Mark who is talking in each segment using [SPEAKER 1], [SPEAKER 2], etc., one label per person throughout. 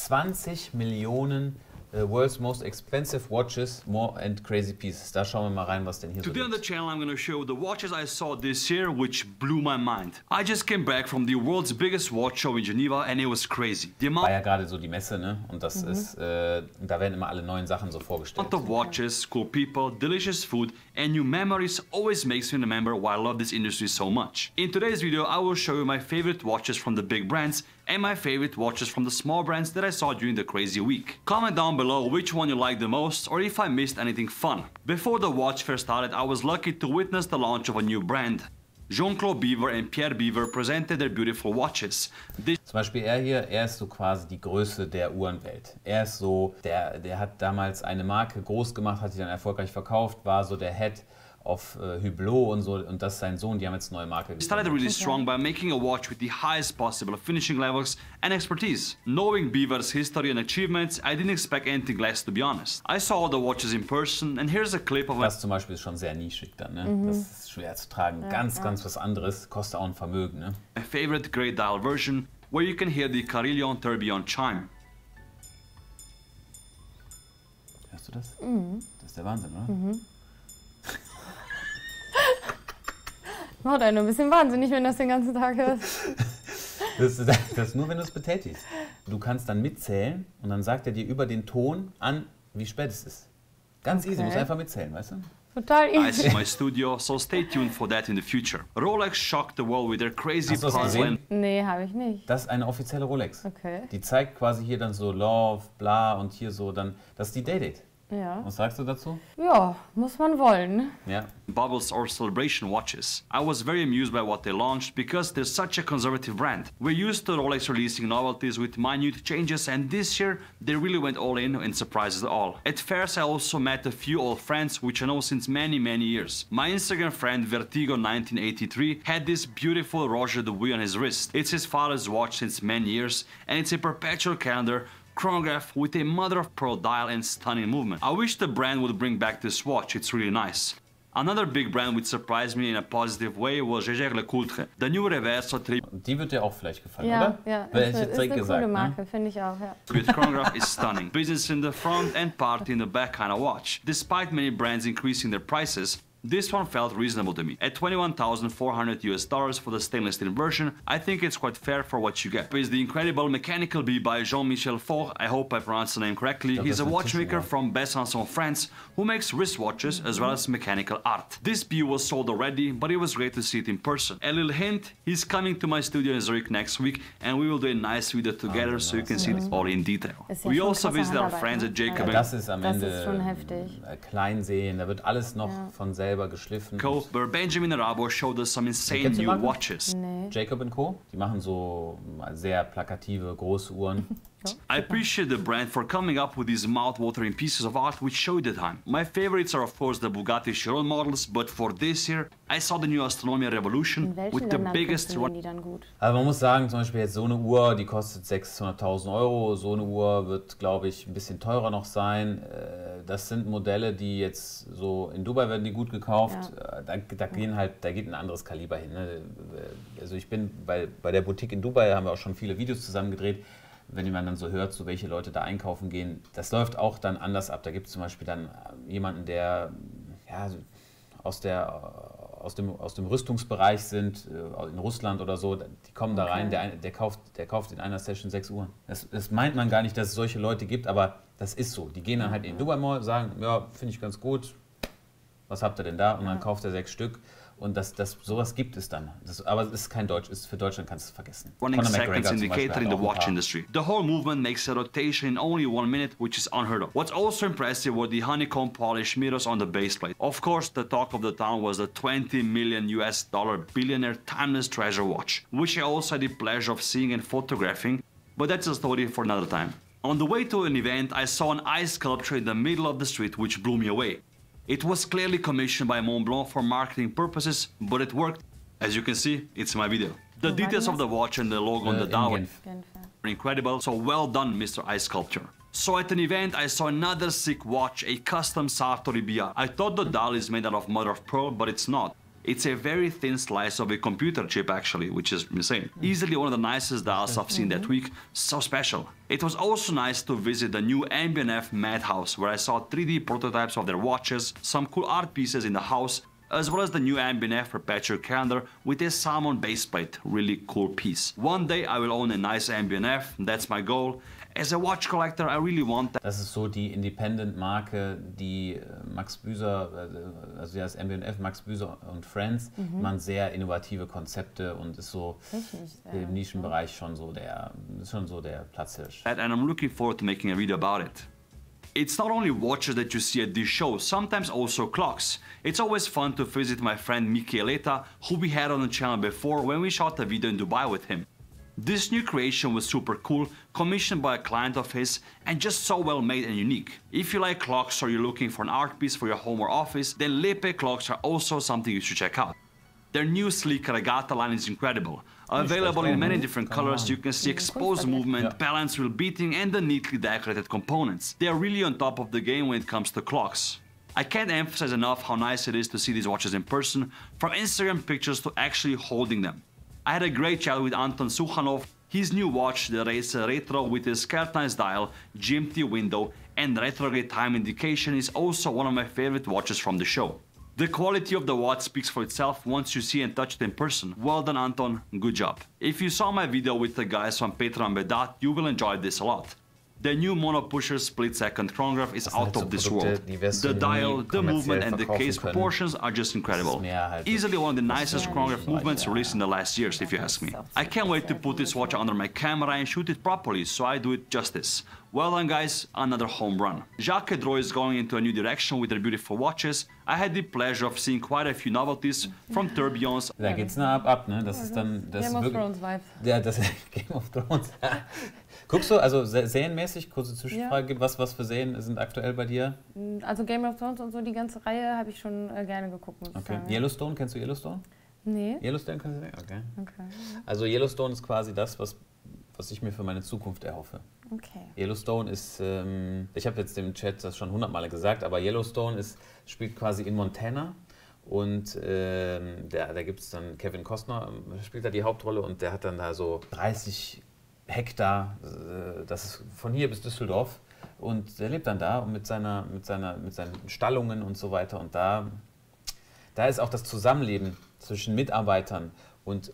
[SPEAKER 1] 20 Millionen World's Most Expensive Watches, More and Crazy Pieces. Da schauen wir mal rein, was denn hier so
[SPEAKER 2] Today on the
[SPEAKER 1] gibt.
[SPEAKER 2] channel I'm gonna show the watches I saw this year which blew my mind. I just came back from the world's biggest watch show in Geneva and it was crazy. The amount
[SPEAKER 1] War ja gerade so die Messe, ne? Und das ist, da werden immer alle neuen Sachen so vorgestellt.
[SPEAKER 2] of watches, cool people, delicious food and new memories always makes me remember why I love this industry so much. In today's video I will show you my favorite watches from the big brands and my favorite watches from the small brands that I saw during the crazy week. Comment down below which one you like the most or if I missed anything fun. Before the watch fair started, I was lucky to witness the launch of a new brand. Jean-Claude Biver and Pierre Biver presented their beautiful watches.
[SPEAKER 1] Zum Beispiel er hier, er ist so quasi die Größe der Uhrenwelt. Er ist so, der hat damals eine Marke groß gemacht, hat sie dann erfolgreich verkauft, war so der Head auf Hublot und so, und das ist sein Sohn, die haben jetzt eine neue Marke
[SPEAKER 2] They started really strong by making a watch with the highest possible finishing levels and expertise. Knowing Biver's history and achievements, I didn't expect anything less, to be honest. I saw all the watches in person and here's a clip of
[SPEAKER 1] Das zum Beispiel ist schon sehr nischig dann, ne? Das ist schwer zu tragen, ganz was anderes, kostet auch ein Vermögen, ne?
[SPEAKER 2] my favorite grey dial version, where you can hear the Carillon Tourbillon chime.
[SPEAKER 1] Hörst du das? Das ist der Wahnsinn, oder?
[SPEAKER 3] Macht einen ein bisschen wahnsinnig, wenn du das den ganzen Tag hörst.
[SPEAKER 1] Das ist nur, wenn du es betätigst. Du kannst dann mitzählen und dann sagt er dir über den Ton an, wie spät es ist. Ganz easy, du musst einfach mitzählen, weißt du?
[SPEAKER 3] Total
[SPEAKER 2] I
[SPEAKER 3] easy.
[SPEAKER 2] see my studio, so stay tuned for that in the future. Rolex shocked the world with their crazy
[SPEAKER 1] Hast du das
[SPEAKER 2] puzzle
[SPEAKER 1] gesehen?
[SPEAKER 2] and
[SPEAKER 3] Nee, habe ich nicht.
[SPEAKER 1] Das ist eine offizielle Rolex.
[SPEAKER 3] Okay.
[SPEAKER 1] Die zeigt quasi hier dann so Love, bla und hier so dann, das ist die Date.
[SPEAKER 3] Ja.
[SPEAKER 1] Was sagst du dazu?
[SPEAKER 3] Ja, muss man wollen.
[SPEAKER 1] Ja.
[SPEAKER 2] bubbles or celebration watches. I was very amused by what they launched because they're such a conservative brand. We're used to Rolex releasing novelties with minute changes, and this year they really went all in and surprised us all. At fairs I also met a few old friends which I know since many years. My Instagram friend Vertigo1983 had this beautiful Roger Dubuis on his wrist. It's his father's watch since many years and it's a perpetual calendar chronograph with a mother-of-pearl dial and stunning movement. I wish the brand would bring back this watch, it's really nice. Another big brand which surprised me in a positive way was Jaeger-LeCoultre, the new Reverso
[SPEAKER 1] Die wird dir auch vielleicht gefallen,
[SPEAKER 3] Ja,
[SPEAKER 1] oder?
[SPEAKER 3] ja,
[SPEAKER 1] Weil
[SPEAKER 3] ist,
[SPEAKER 1] ich jetzt
[SPEAKER 3] ist
[SPEAKER 1] direkt
[SPEAKER 3] eine
[SPEAKER 1] gesagt,
[SPEAKER 3] coole
[SPEAKER 1] ne?
[SPEAKER 3] Marke, finde ich auch, ja.
[SPEAKER 2] with chronograph is stunning. Business in the front and party in the back kind of watch. Despite many brands increasing their prices, this one felt reasonable to me. At $21,400 for the stainless steel version, I think it's quite fair for what you get. Is the incredible Mechanical Bee by Jean-Michel Faure, I hope I pronounced the name correctly. He's a watchmaker from Besançon, France, who makes wristwatches as well as mechanical art. This bee was sold already, but it was great to see it in person. A little hint, he's coming to my studio in Zurich next week, and we will do a nice video together so you can see it all in detail.
[SPEAKER 3] Ist ja
[SPEAKER 2] We
[SPEAKER 3] schon
[SPEAKER 2] also
[SPEAKER 3] krasse
[SPEAKER 2] visited our
[SPEAKER 3] Handarbeit,
[SPEAKER 2] friends
[SPEAKER 3] ne?
[SPEAKER 2] at Jacob
[SPEAKER 1] Das ist am
[SPEAKER 3] Das
[SPEAKER 1] Ende
[SPEAKER 3] ist schon heftig.
[SPEAKER 1] Kleinsehen, da wird alles noch von selber geschliffen.
[SPEAKER 2] Co, where Benjamin Arabo showed us some insane
[SPEAKER 1] Kennst du
[SPEAKER 2] new
[SPEAKER 1] Marco?
[SPEAKER 2] watches.
[SPEAKER 1] Jacob Co., die machen so sehr plakative, große Uhren.
[SPEAKER 2] I appreciate the brand for coming up with these mouth-watering pieces of art which show the time. My favorites are of course the Bugatti Chiron models, but for this year I saw the new Astronomia Revolution
[SPEAKER 3] In welchen
[SPEAKER 2] with the
[SPEAKER 3] Ländern
[SPEAKER 2] biggest
[SPEAKER 3] funktionieren die dann gut?
[SPEAKER 1] Aber man muss sagen, zum Beispiel jetzt so eine Uhr, die kostet 600.000 Euro. So eine Uhr wird, glaube ich, ein bisschen teurer noch sein. Das sind Modelle, die jetzt so in Dubai werden die gut gekauft. Da geht ein anderes Kaliber hin. Ne? Also ich bin bei der Boutique in Dubai, haben wir auch schon viele Videos zusammen gedreht. Wenn man dann so hört, so welche Leute da einkaufen gehen, das läuft auch dann anders ab. Da gibt es zum Beispiel dann jemanden, der ja, aus dem Rüstungsbereich sind, in Russland oder so, die kommen da rein, der kauft in einer Session 6 Uhren. Das meint man gar nicht, dass es solche Leute gibt, aber das ist so. Die gehen dann halt in den Dubai Mall, sagen, ja, finde ich ganz gut, was habt ihr denn da? Und dann kauft er 6 Stück. Und sowas gibt es dann. Aber es ist kein Deutsch, für Deutschland kannst du es vergessen.
[SPEAKER 2] running seconds indicator in the watch
[SPEAKER 1] industry.
[SPEAKER 2] industry. The whole movement makes a rotation in only 1 minute, which is unheard of. What's also impressive were the honeycomb polished mirrors on the base plate. Of course, the talk of the town was the $20 million billionaire timeless treasure watch, which I also had the pleasure of seeing and photographing, but that's a story for another time. On the way to an event, I saw an ice sculpture in the middle of the street which blew me away. It was clearly commissioned by Montblanc for marketing purposes, but it worked. As you can see, it's my video. The details of the watch and the logo on the dial
[SPEAKER 1] Genf.
[SPEAKER 2] are incredible, so well done, Mr. Ice Sculpture. So at an event, I saw another sick watch, a custom Sartori BR. I thought the dial is made out of mother of pearl, but it's not. It's a very thin slice of a computer chip actually, which is insane. Easily one of the nicest dials I've seen that week, so special. It was also nice to visit the new MBNF Madhouse, where I saw 3D prototypes of their watches, some cool art pieces in the house, as well as the new MBNF perpetual calendar with a salmon baseplate, really cool piece. One day I will own a nice MBNF, that's my goal. As a watch collector, I really want that.
[SPEAKER 1] Das ist so die Independent-Marke, die Max Büser, also das MBNF, Max Büser und Friends, machen sehr innovative Konzepte und ist so im Nischenbereich schon so der Platzhirsch.
[SPEAKER 2] And I'm looking forward to making a video about it. It's not only watches that you see at this show, sometimes also clocks. It's always fun to visit my friend Michieleta, who we had on the channel before when we shot a video in Dubai with him. This new creation was super cool, commissioned by a client of his, and just so well made and unique. If you like clocks or you're looking for an art piece for your home or office, then Lepe clocks are also something you should check out. Their new sleek Regatta line is incredible. Available in many different colors, you can see exposed movement, balance wheel beating, and the neatly decorated components. They are really on top of the game when it comes to clocks. I can't emphasize enough how nice it is to see these watches in person, from Instagram pictures to actually holding them. I had a great chat with Anton Sukhanov. His new watch, the Racer Retro with a skeletonized dial, GMT window, and retrograde time indication, is also one of my favorite watches from the show. The quality of the watch speaks for itself once you see and touch it in person. Well done, Anton, good job. If you saw my video with the guys from Petra and Bedat, you will enjoy this a lot. The new Mono Pusher split-second chronograph is out of this world. The dial, the movement and the case proportions are just incredible. Easily one of the nicest chronograph movements released in the last years, if you ask me. I can't wait to put this watch under my camera and shoot it properly, so I do it justice. Well done guys, another home run. Jacques Droit is going into a new direction with their beautiful watches. I had the pleasure of seeing quite a few novelties from Tourbillons.
[SPEAKER 1] Da geht's ab, ne? Das ist dann... Das
[SPEAKER 3] Game of Thrones Vibe.
[SPEAKER 1] Ja, das ist Game of Thrones. Guckst du, also serienmäßig, kurze Zwischenfrage, was für Serien sind aktuell bei dir?
[SPEAKER 3] Also Game of Thrones und so, die ganze Reihe habe ich schon gerne geguckt, muss ich sagen.
[SPEAKER 1] Yellowstone, kennst du Yellowstone?
[SPEAKER 3] Nee.
[SPEAKER 1] Yellowstone kannst du sehen? Okay. Also Yellowstone ist quasi das, was ich mir für meine Zukunft erhoffe.
[SPEAKER 3] Okay.
[SPEAKER 1] Yellowstone ist, ich habe jetzt im Chat das schon 100 Mal gesagt, aber Yellowstone spielt quasi in Montana. Und da gibt es dann Kevin Costner, spielt da die Hauptrolle und der hat dann da so 30 Hektar, das ist von hier bis Düsseldorf und der lebt dann da und mit seinen Stallungen und so weiter und da ist auch das Zusammenleben zwischen Mitarbeitern und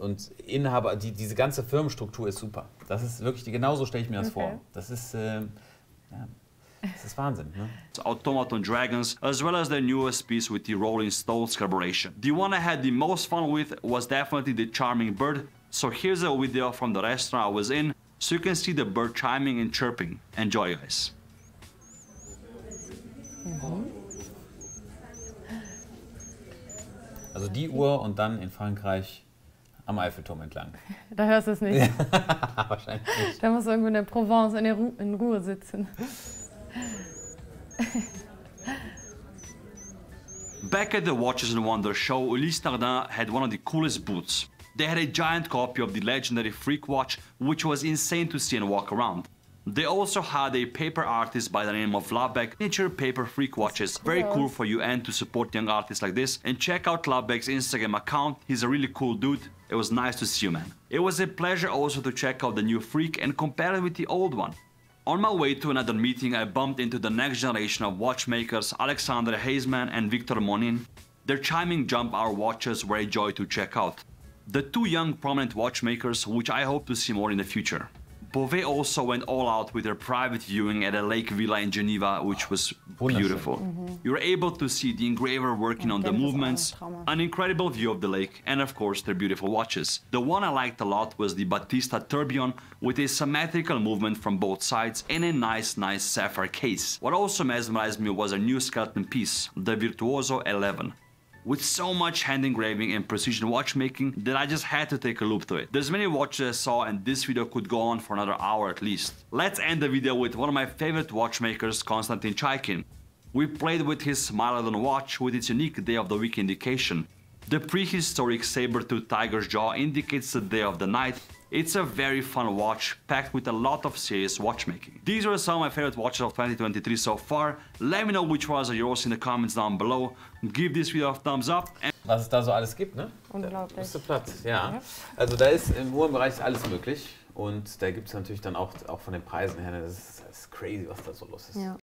[SPEAKER 1] Inhaber, diese ganze Firmenstruktur ist super. Das ist wirklich, genauso stelle ich mir das vor. Das ist, das ist Wahnsinn, ne?
[SPEAKER 2] Automaton Dragons, as well as their newest piece with the Rolling Stones collaboration. The one I had the most fun with was definitely the Charming Bird. So here's a video from the restaurant I was in, so you can see the bird chiming and chirping. Enjoy, guys.
[SPEAKER 1] Also die Uhr und dann in Frankreich am Eiffelturm entlang.
[SPEAKER 3] Da hörst du es nicht.
[SPEAKER 1] Wahrscheinlich nicht.
[SPEAKER 3] Da musst du irgendwo in der Provence in Ruhe sitzen.
[SPEAKER 2] Back at the Watches and Wonders show, Ulysse Nardin had one of the coolest booths. They had a giant copy of the legendary Freak watch, which was insane to see and walk around. They also had a paper artist by the name of Labeck, miniature paper Freak watches. Very cool for you and to support young artists like this. And check out Labeck's Instagram account, he's a really cool dude. It was nice to see you, man. It was a pleasure also to check out the new Freak and compare it with the old one. On my way to another meeting, I bumped into the next generation of watchmakers, Alexander Heisman and Victor Monin. Their chiming jump hour watches were a joy to check out. The two young prominent watchmakers, which I hope to see more in the future. Beauvais also went all out with their private viewing at a lake villa in Geneva, which was beautiful. You were able to see the engraver working on the movements, an incredible view of the lake, and of course their beautiful watches. The one I liked a lot was the Battista Tourbillon with a symmetrical movement from both sides and a nice sapphire case. What also mesmerized me was a new skeleton piece, the Virtuoso 11. With so much hand engraving and precision watchmaking that I just had to take a look to it. There's many watches I saw and this video could go on for another hour at least. Let's end the video with one of my favorite watchmakers, Konstantin Chaikin. We played with his Mile watch with its unique day of the week indication. The prehistoric saber-tooth tiger's jaw indicates the day of the night. It's a very fun watch, packed with a lot of serious watchmaking. These were some of my favorite watches of 2023 so far. Let me know which ones are yours in the comments down below. Give this video a thumbs up and
[SPEAKER 1] Was es da so alles gibt, ne?
[SPEAKER 3] Unglaublich.
[SPEAKER 1] Da bist du platt, ja. Also da ist im Uhrenbereich alles möglich und da gibt es natürlich dann auch von den Preisen her, das ist crazy, was da so los ist.
[SPEAKER 3] Ja.